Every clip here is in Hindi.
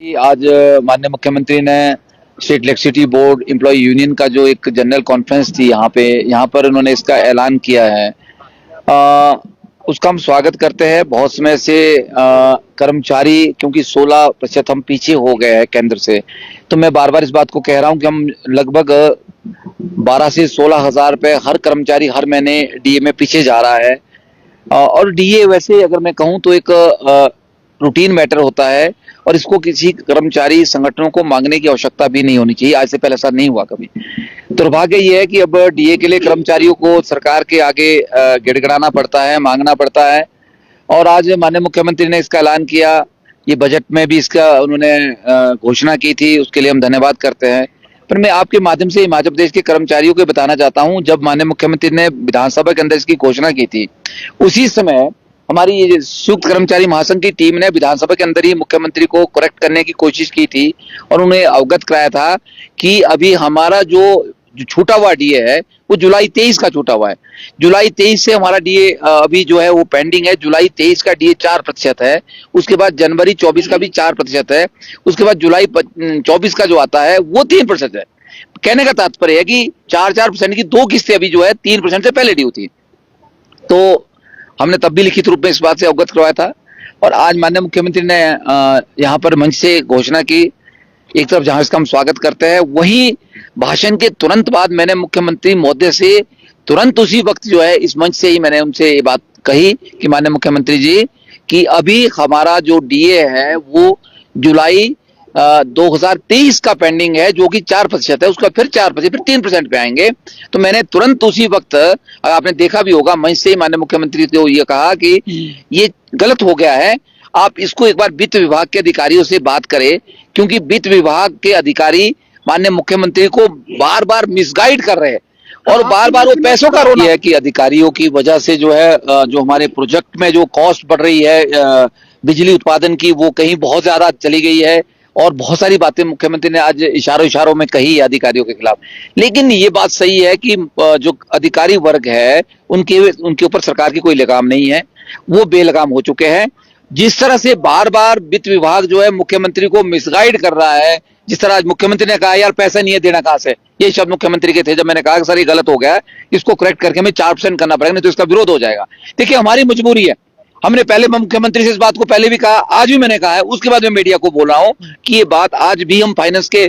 आज माननीय मुख्यमंत्री ने state electricity board employ union का जो एक जनरल कॉन्फ्रेंस थी यहाँ पर उन्होंने इसका ऐलान किया है। उसका हम स्वागत करते हैं। बहुत समय से कर्मचारी क्योंकि 16% हम पीछे हो गए हैं केंद्र से, तो मैं बार बार इस बात को कह रहा हूं कि हम लगभग 12 से 16 हजार रुपए हर कर्मचारी हर महीने डीए में पीछे जा रहा है। और डीए वैसे अगर मैं कहूं तो एक रूटीन मैटर होता है और इसको किसी कर्मचारी संगठनों को मांगने की आवश्यकता भी नहीं होनी चाहिए। आज से पहले ऐसा नहीं हुआ कभी। दुर्भाग्य यह है कि अब डीए के लिए कर्मचारियों को सरकार के आगे गिड़गिड़ाना पड़ता है, मांगना पड़ता है। और आज माननीय मुख्यमंत्री ने इसका ऐलान किया, ये बजट में भी इसका उन्होंने घोषणा की थी, उसके लिए हम धन्यवाद करते हैं। पर मैं आपके माध्यम से हिमाचल प्रदेश के कर्मचारियों को बताना चाहता हूं, जब माननीय मुख्यमंत्री ने विधानसभा के अंदर इसकी घोषणा की थी, उसी समय हमारी ये संयुक्त कर्मचारी महासंघ की टीम ने विधानसभा के अंदर ही मुख्यमंत्री को करेक्ट करने की कोशिश की थी और उन्हें अवगत कराया था कि अभी हमारा जो छूटा हुआ डीए है वो जुलाई 23 का छूटा हुआ है। जुलाई 23 से हमारा डीए अभी जो है वो पेंडिंग है। जुलाई 23 का डीए 4% है, उसके बाद जनवरी 24 का भी 4% है, उसके बाद जुलाई 24 का जो आता है वो 3% है। कहने का तात्पर्य है कि 4% की 2 किस्तें अभी जो है 3% से पहले ड्यू थी। तो हमने तब भी लिखित रूप में इस बात से अवगत करवाया था और आज माननीय मुख्यमंत्री ने यहाँ पर मंच से घोषणा की। एक तरफ जहां इसका हम स्वागत करते हैं, वहीं भाषण के तुरंत बाद मैंने मुख्यमंत्री महोदय से तुरंत उसी वक्त जो है इस मंच से ही मैंने उनसे ये बात कही कि माननीय मुख्यमंत्री जी कि अभी हमारा जो डीए है वो जुलाई 2023 का पेंडिंग है, जो कि 4% है, उसका फिर 4% फिर 3% पे आएंगे। तो मैंने तुरंत उसी वक्त, आपने देखा भी होगा, मंच से माननीय मुख्यमंत्री को ये कहा कि ये गलत हो गया है, आप इसको एक बार वित्त विभाग के अधिकारियों से बात करें, क्योंकि वित्त विभाग के अधिकारी माननीय मुख्यमंत्री को बार बार मिसगाइड कर रहे हैं और बार बार वो पैसों का रोना है कि अधिकारियों की वजह से जो है जो हमारे प्रोजेक्ट में जो कॉस्ट बढ़ रही है बिजली उत्पादन की, वो कहीं बहुत ज्यादा चली गई है और बहुत सारी बातें मुख्यमंत्री ने आज इशारों में कही है अधिकारियों के खिलाफ। लेकिन ये बात सही है कि जो अधिकारी वर्ग है उनके ऊपर सरकार की कोई लगाम नहीं है, वो बेलगाम हो चुके हैं। जिस तरह से बार बार वित्त विभाग जो है मुख्यमंत्री को मिसगाइड कर रहा है, जिस तरह आज मुख्यमंत्री ने कहा यार पैसा नहीं है, देना कहां से, ये शब्द मुख्यमंत्री के थे। जब मैंने कहा कि सर ये गलत हो गया है, इसको करेक्ट करके हमें 4% करना पड़ेगा, नहीं तो इसका विरोध हो जाएगा। देखिए हमारी मजबूरी है, हमने पहले मुख्यमंत्री से इस बात को पहले भी कहा, आज भी मैंने कहा है, उसके बाद मैं मीडिया को बोल रहा हूं कि ये बात आज भी हम फाइनेंस के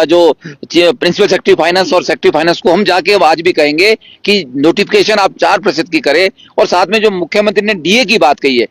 जो प्रिंसिपल सेक्रेटरी फाइनेंस और सेक्रेटरी फाइनेंस को हम जाके आज भी कहेंगे कि नोटिफिकेशन आप 4% की करें। और साथ में जो मुख्यमंत्री ने डीए की बात कही है,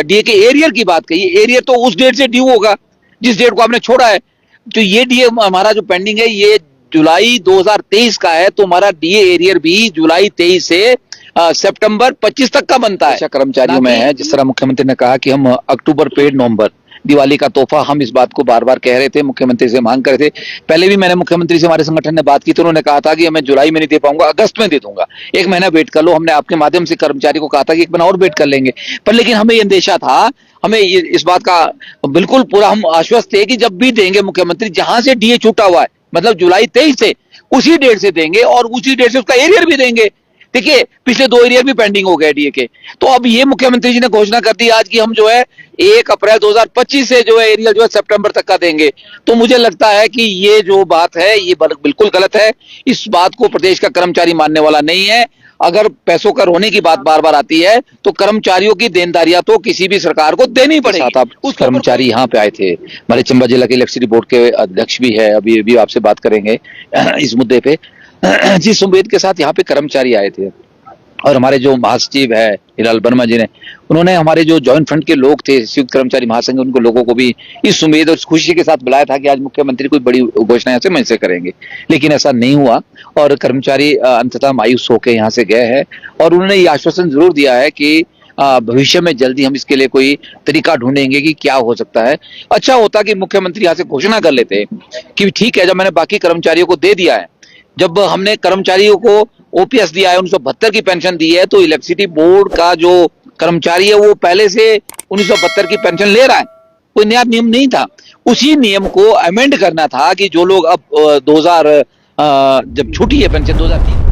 डीए के एरियर की बात कही है, एरियर तो उस डेट से ड्यू होगा जिस डेट को आपने छोड़ा है। तो ये डीए हमारा जो पेंडिंग है ये जुलाई 2023 का है, तो हमारा डीए एरियर भी जुलाई 23 से सितंबर 25 तक का बनता है। कर्मचारियों में है, जिस तरह मुख्यमंत्री ने कहा कि हम अक्टूबर पेड नवंबर दिवाली का तोहफा, हम इस बात को बार बार कह रहे थे, मुख्यमंत्री से मांग कर रहे थे। पहले भी मैंने मुख्यमंत्री से हमारे संगठन ने बात की तो उन्होंने कहा था कि मैं जुलाई में नहीं दे पाऊंगा, अगस्त में दे दूंगा, 1 महीना वेट कर लो। हमने आपके माध्यम से कर्मचारी को कहा था कि 1 महीना और वेट कर लेंगे, पर लेकिन हमें ये अंदेशा था, हमें इस बात का बिल्कुल पूरा हम आश्वस्त थे कि जब भी देंगे मुख्यमंत्री, जहां से डीए छूटा हुआ है मतलब जुलाई 23 से, उसी डेट से देंगे और उसी डेट से उसका एरियर भी देंगे। देखिए पिछले 2 एरियर भी पेंडिंग हो गए डीए के। तो अब ये मुख्यमंत्री जी ने घोषणा कर दी आज कि हम जो है 1 अप्रैल 2025 से जो है एरियर जो है सितंबर तक का देंगे। तो मुझे लगता है कि ये जो बात है ये बिल्कुल गलत है। इस बात को प्रदेश का कर्मचारी मानने वाला नहीं है। अगर पैसों का रोने की बात बार बार आती है तो कर्मचारियों की देनदारियां तो किसी भी सरकार को देनी पड़ेगी। उस कर्मचारी यहाँ पे आए थे, हमारे चंबा जिला के इलेक्ट्रिसिटी बोर्ड के अध्यक्ष भी है, अभी आपसे बात करेंगे इस मुद्दे पे। जिस उम्मीद के साथ यहाँ पे कर्मचारी आए थे और हमारे जो महासचिव है हिलाल वर्मा जी ने, उन्होंने हमारे जो जॉइंट फ्रंट के लोग थे संयुक्त कर्मचारी महासंघ, उनको लोगों को भी इस उम्मीद और खुशी के साथ बुलाया था कि आज मुख्यमंत्री कोई बड़ी घोषणा यहाँ से मंच से करेंगे। लेकिन ऐसा नहीं हुआ और कर्मचारी अंततः मायूस होकर यहाँ से गए हैं और उन्होंने ये आश्वासन जरूर दिया है कि भविष्य में जल्दी हम इसके लिए कोई तरीका ढूंढेंगे कि क्या हो सकता है। अच्छा होता कि मुख्यमंत्री यहाँ से घोषणा कर लेते कि ठीक है, जब मैंने बाकी कर्मचारियों को दे दिया है, जब हमने कर्मचारियों को ओपीएस दिया है, 1972 की पेंशन दी है, तो इलेक्ट्रिसिटी बोर्ड का जो कर्मचारी है वो पहले से 1972 की पेंशन ले रहा है, कोई नया नियम नहीं था। उसी नियम को अमेंड करना था कि जो लोग अब 2000 जब छूटी है पेंशन 2003